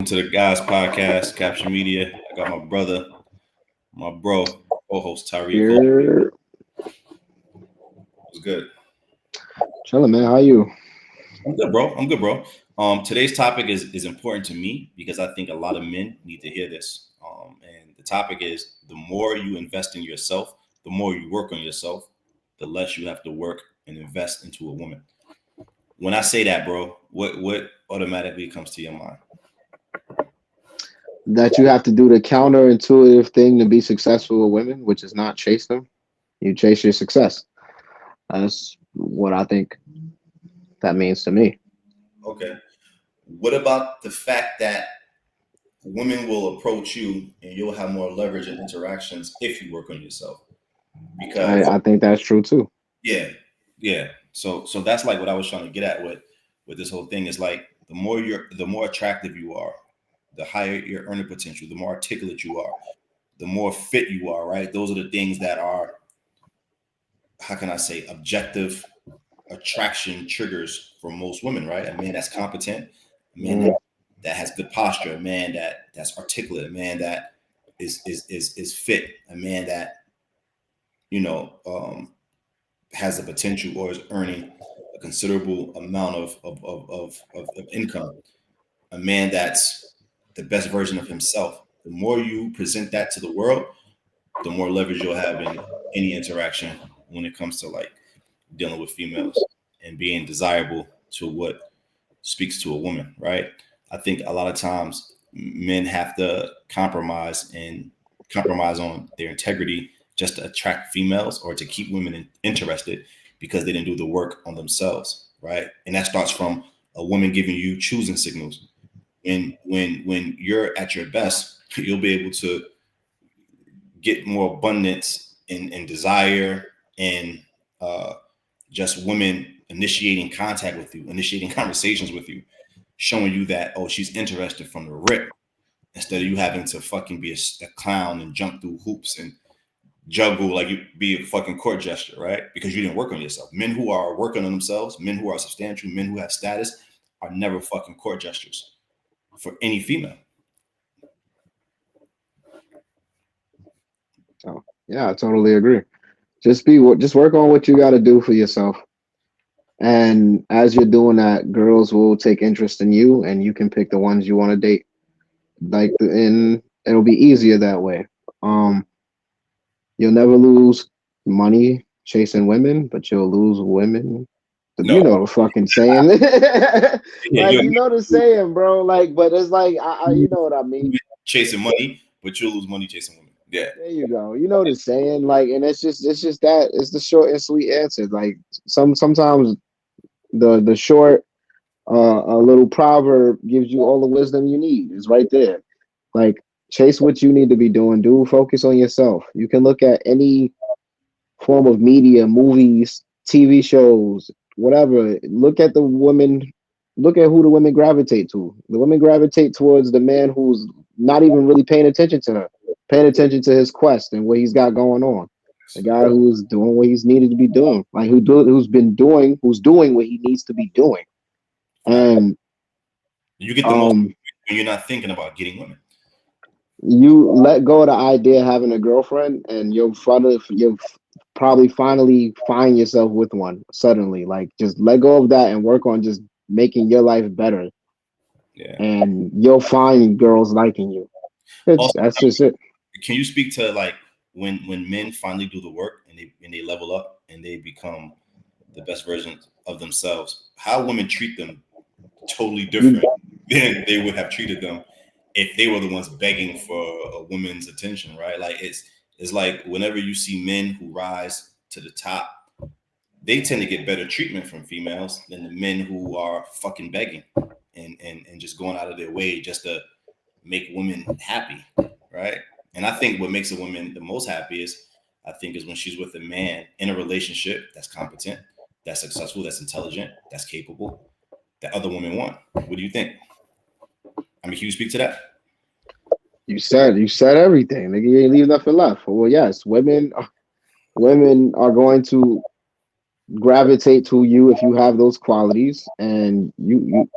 to the Guys Podcast, Capture Media. I got my brother, my bro, co-host Tariq. Here, What's good? chilling, man. How you? I'm good, bro. I'm good, bro. Today's topic is important to me because I think a lot of men need to hear this. And the topic is the more you invest in yourself, the more you work on yourself, the less you have to work and invest into a woman. When I say that, bro, what automatically comes to your mind? That you have to do the counterintuitive thing to be successful with women, which is not chase them. You chase your success. That's what I think that means to me. Okay. What about the fact that women will approach you and you'll have more leverage and interactions if you work on yourself? I, Because I think that's true too. yeah, yeah. So that's like what I was trying to get at with this whole thing is like the more attractive you are, the higher your earning potential, the more articulate you are, the more fit you are, right? Those are the things that are, how can I say, objective attraction triggers for most women, right? A man that's competent, a man Mhm. that has good posture, a man that's articulate, a man that is fit, a man that you know has the potential or is earning a considerable amount of income, a man that's the best version of himself. The more you present that to the world, the more leverage you'll have in any interaction when it comes to like dealing with females and being desirable to what speaks to a woman, right? I think a lot of times men have to compromise on their integrity just to attract females or to keep women interested because they didn't do the work on themselves, right? And that starts from a woman giving you choosing signals. When you're at your best, you'll be able to get more abundance and desire and uh, just women initiating contact with you, initiating conversations with you, showing you that, oh, she's interested from the rip, instead of you having to fucking be a clown and jump through hoops and juggle like you be a fucking court gesture, right? Because you didn't work on yourself. Men who are working on themselves, men who are substantial, men who have status are never fucking court gestures for any female. So yeah, I totally agree. Just work on what you got to do for yourself. And as you're doing that, girls will take interest in you, and you can pick the ones you want to date. And it'll be easier that way. Um, you'll never lose money chasing women, but you'll lose women. You No, know the fucking saying. yeah, Like, you're you know the saying, bro. Like, but it's like, you know what I mean. chasing money, but you'll lose money chasing women. Yeah. There you go. You know the saying, like, and it's just that it's the short and sweet answer. Like, sometimes the short, a little proverb gives you all the wisdom you need. It's right there. Like, chase what you need to be doing. Do focus on yourself. You can look at any form of media, movies, TV shows, whatever. Look at the women. Look at who the women gravitate to. The women gravitate towards the man who's not even really paying attention to her, paying attention to his quest and what he's got going on. The guy who's doing what he's needed to be doing, like who's doing what he needs to be doing. Fact. And You get the most um, when you're not thinking about getting women. you let go of the idea of having a girlfriend, and you'll probably finally find yourself with one suddenly. Like, just let go of that and work on just making your life better, Yeah. and you'll find girls liking you. It's Also, That's just it. can you speak to like when men finally do the work and they level up and they become the best version of themselves, how women treat them totally You different than they would have treated them if they were the ones begging for a woman's attention, right? Like it's like whenever you see men who rise to the top, they tend to get better treatment from females than the men who are fucking begging and just going out of their way just to make women happy, right? And I think what makes a woman the most happiest, I think, is when she's with a man in a relationship that's competent, that's successful, that's intelligent, that's capable, that other women want. What do you think? I mean, can you speak to that? you said everything. Nigga, you ain't leave nothing left. Well, yes, women are going to gravitate to you if you have those qualities, and you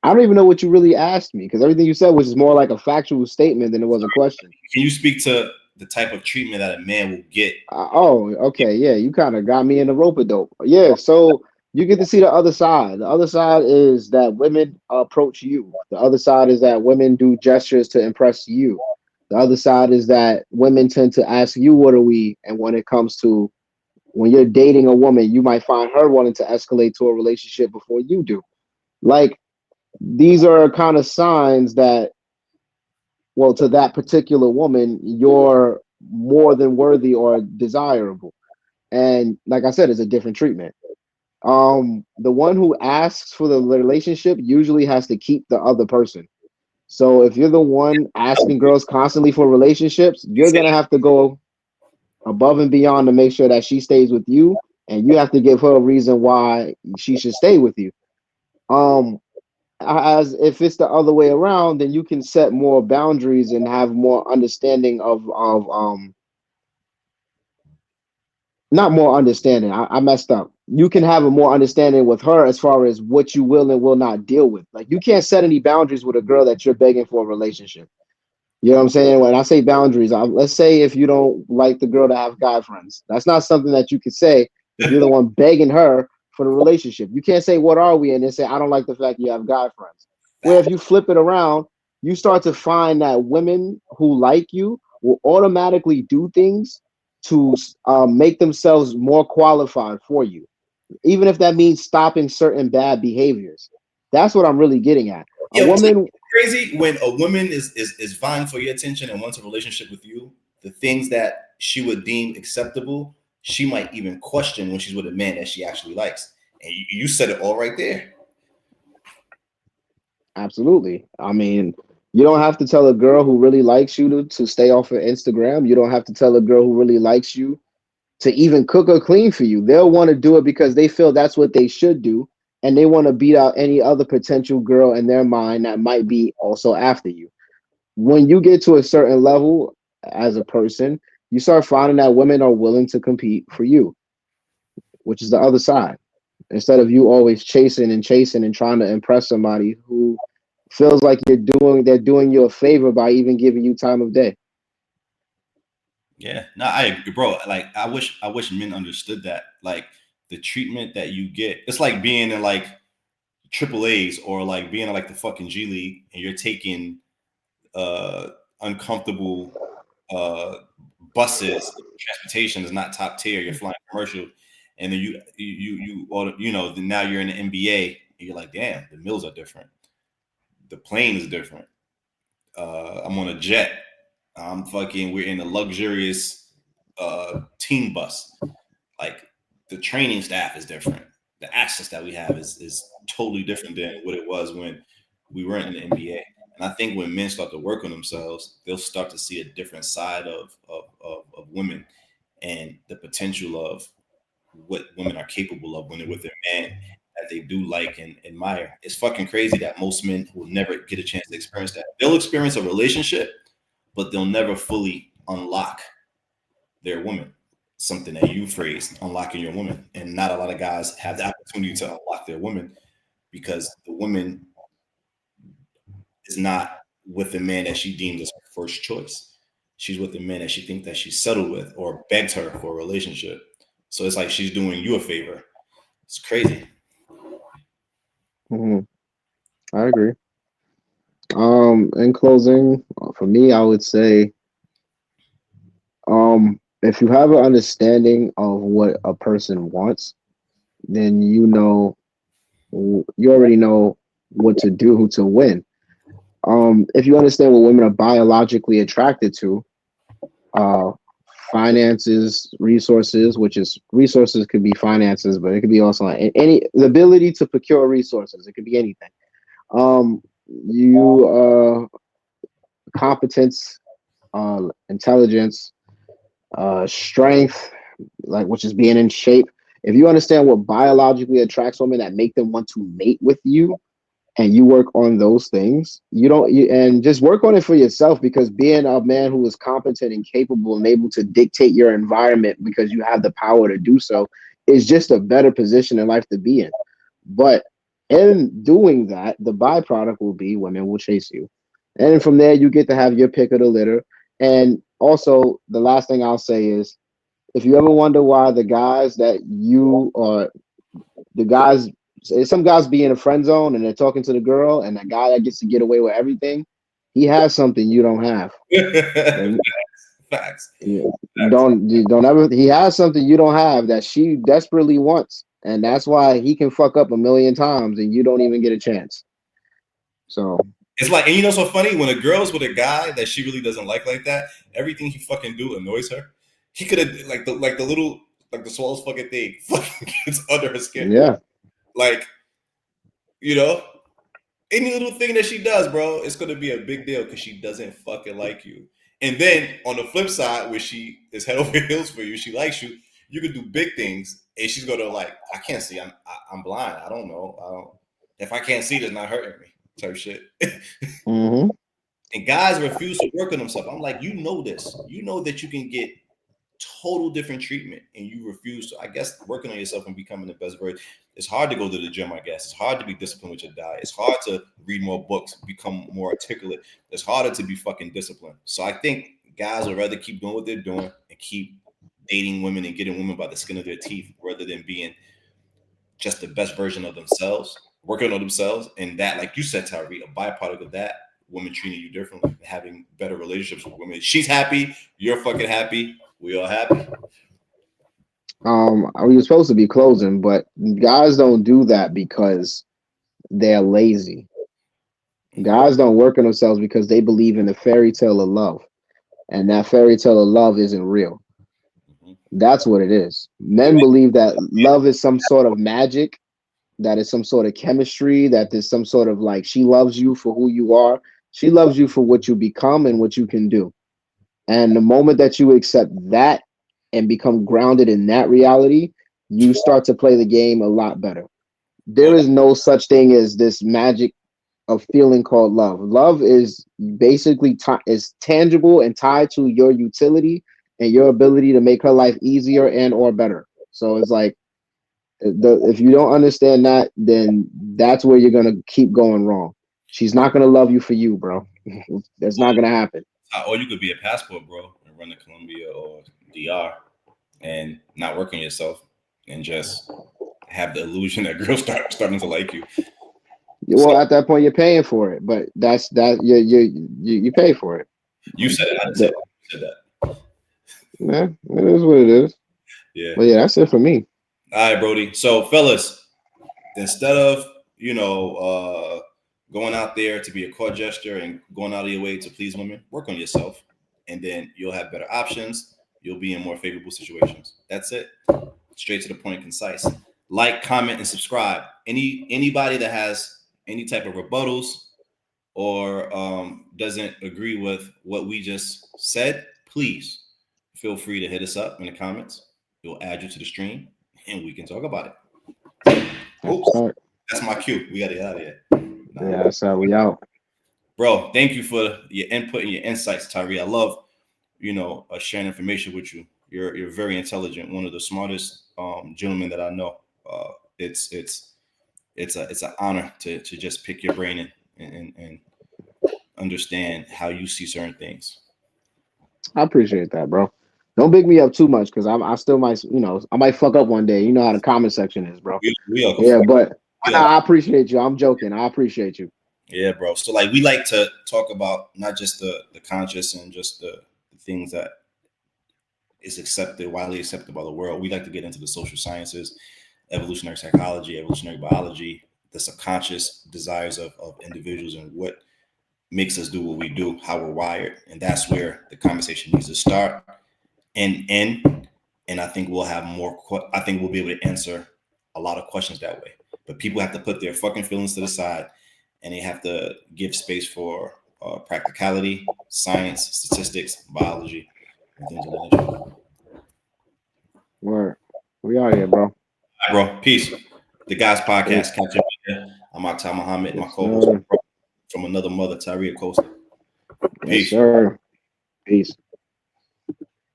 I don't even know what you really asked me because everything you said was just more like a factual statement than it was a question. Can you speak to the type of treatment that a man will get? Oh, okay, yeah, you kind of got me in the rope a dope. Yeah, so you get to see the other side. The other side is that women approach you. The other side is that women do gestures to impress you. The other side is that women tend to ask you, "What are we?" And when it comes to when you're dating a woman, you might find her wanting to escalate to a relationship before you do. Like these are kind of signs that, well, to that particular woman, you're more than worthy or desirable. And like I said, it's a different treatment. The one who asks for the relationship usually has to keep the other person. So if you're the one asking girls constantly for relationships, you're gonna have to go above and beyond to make sure that she stays with you, and you have to give her a reason why she should stay with you. Um, as if it's the other way around, then you can set more boundaries and have more understanding of not more understanding. I messed up. You can have a more understanding with her as far as what you will and will not deal with. Like you can't set any boundaries with a girl that you're begging for a relationship. You know what I'm saying? When I say boundaries, let's say if you don't like the girl to have guy friends, that's not something that you could say if you're the one begging her for the relationship. You can't say, "What are we?" and then say, "I don't like the fact you have guy friends." Where if you flip it around, you start to find that women who like you will automatically do things to make themselves more qualified for you, even if that means stopping certain bad behaviors. That's what I'm really getting at. A Yeah, woman. crazy when a woman is vying for your attention and wants a relationship with you. The things that she would deem acceptable, she might even question when she's with a man that she actually likes. And you said it all right there. Absolutely. I mean, you don't have to tell a girl who really likes you to stay off of Instagram. You don't have to tell a girl who really likes you to even cook or clean for you. They'll want to do it because they feel that's what they should do. And they want to beat out any other potential girl in their mind that might be also after you. When you get to a certain level as a person, you start finding that women are willing to compete for you, which is the other side. Instead of you always chasing and trying to impress somebody who feels like they're doing you a favor by even giving you time of day. Yeah, no, I agree, bro. Like, I wish men understood that. Like, the treatment that you get, it's like being in like triple A's or like being in like the fucking G League, and you're taking uh uncomfortable uh buses. Transportation is not top tier. You're flying commercial, and then then now you're in the NBA, and you're like, damn, the meals are different. The plane is different. I'm on a jet. We're in a luxurious team bus. Like the training staff is different. The access that we have is totally different than what it was when we weren't in the NBA. And I think when men start to work on themselves, they'll start to see a different side of women and the potential of what women are capable of when they're with their man that they do like and admire. It's fucking crazy that most men will never get a chance to experience that. They'll experience a relationship, but they'll never fully unlock their woman. Something that you phrased, unlocking your woman. And not a lot of guys have the opportunity to unlock their woman because the woman is not with the man that she deemed as her first choice. She's with the man that she thinks that she's settled with or begged her for a relationship. So it's like she's doing you a favor. It's crazy. Mhm. I agree. In closing, for me, I would say, if you have an understanding of what a person wants, then you already know what to do to win. If you understand what women are biologically attracted to, uh, finances, resources, which is resources could be finances, but it could be also like any the ability to procure resources. It could be anything. You competence, intelligence, strength, like which is being in shape. If you understand what biologically attracts women that make them want to mate with you, and you work on those things, and just work on it for yourself because being a man who is competent and capable and able to dictate your environment because you have the power to do so is just a better position in life to be in. But In doing that, the byproduct will be women will chase you. And from there, you get to have your pick of the litter. And also, the last thing I'll say is if you ever wonder why the guys that you are, the guys, some guys be in a friend zone and they're talking to the girl, and the guy that gets to get away with everything, he has something you don't have. And Facts. don't ever. He has something you don't have that she desperately wants, and that's why he can fuck up a million times and you don't even get a chance. So It's like, and you know, so funny when a girl's with a guy that she really doesn't like that, everything he fucking do annoys her. He could have like the little like the smallest fucking thing fucking gets under her skin. yeah, Like, you know, any little thing that she does, bro, it's gonna be a big deal because she doesn't fucking like you. And then on the flip side, where she is head over heels for you, she likes you. You can do big things, and she's gonna like, I can't see. I'm blind. I don't know. I don't. If I can't see, it's not hurting me. Type shit. mm-hmm. And guys refuse to work on themselves. I'm like, you know this. You know that you can get total different treatment, and you refuse to. I guess working on yourself and becoming the best version. It's hard to go to the gym. I guess it's hard to be disciplined with your diet. It's hard to read more books, become more articulate. It's harder to be fucking disciplined. So I think guys would rather keep doing what they're doing and keep dating women and getting women by the skin of their teeth, rather than being just the best version of themselves, working on themselves, and that, like you said, Tyree, a byproduct of that, women treating you differently, having better relationships with women. She's happy, you're fucking happy, we all happy. We were supposed to be closing, but guys don't do that because they're lazy. Guys don't work on themselves because they believe in the fairy tale of love, and that fairy tale of love isn't real. Mhm. That's what it is. Men believe that love is some sort of magic, that is some sort of chemistry, that there's some sort of like she loves you for who you are. She loves you for what you become and what you can do. And the moment that you accept that and become grounded in that reality, you start to play the game a lot better. Well, There is no such thing as this magic of feeling called love. Love is basically is tangible and tied to your utility and your ability to make her life easier and or better. So it's like if you don't understand that, then that's where you're gonna keep going wrong. She's not gonna love you for you, bro. That's not gonna happen. or you could be a passport, bro, and run to Colombia or DR and not work on yourself and just have the illusion that girls starting to like you. So Well, at that point, you're paying for it, but that's that you pay for it. you said it. I didn't say The, that. You said that. yeah, it is what it is. Yeah. But yeah, that's it for me. All right, Brody. So, fellas, instead of going out there to be a court gesture and going out of your way to please women, work on yourself, and then you'll have better options. You'll be in more favorable situations. That's it. Straight to the point, concise. Like, comment, and subscribe. Anybody that has any type of rebuttals or doesn't agree with what we just said, please feel free to hit us up in the comments. We'll add you to the stream, and we can talk about it. Oops, that's my cue. We got to get out of here. Yeah, that's how we out. Bro, thank you for your input and your insights, Tyree. I love, sharing information with you. You're very intelligent, one of the smartest gentlemen that I know. It's an honor to just pick your brain and understand how you see certain things. I appreciate that, bro. Don't big me up too much because I still might, I might fuck up one day. You know how the comment section is, bro. We are, Yeah, but we are, I appreciate you. I'm joking. I appreciate you. yeah, bro. So like we like to talk about not just the conscious and just the things that is widely accepted by the world. We like to get into the social sciences, evolutionary psychology, evolutionary biology, the subconscious desires of individuals and what makes us do what we do, how we're wired. And that's where the conversation needs to start and end. And I think we'll have I think we'll be able to answer a lot of questions that way. But people have to put their fucking feelings to the side and they have to give space for practicality, science, statistics, biology, and things of that nature. Word. We out here, bro. All right, bro. Peace. The Guys Podcast. Peace. Catch you later. I'm Akhtar Muhammad, my Yes, co-host sir. from another mother, Tyree Acosta. Yes, Peace. sir. Peace.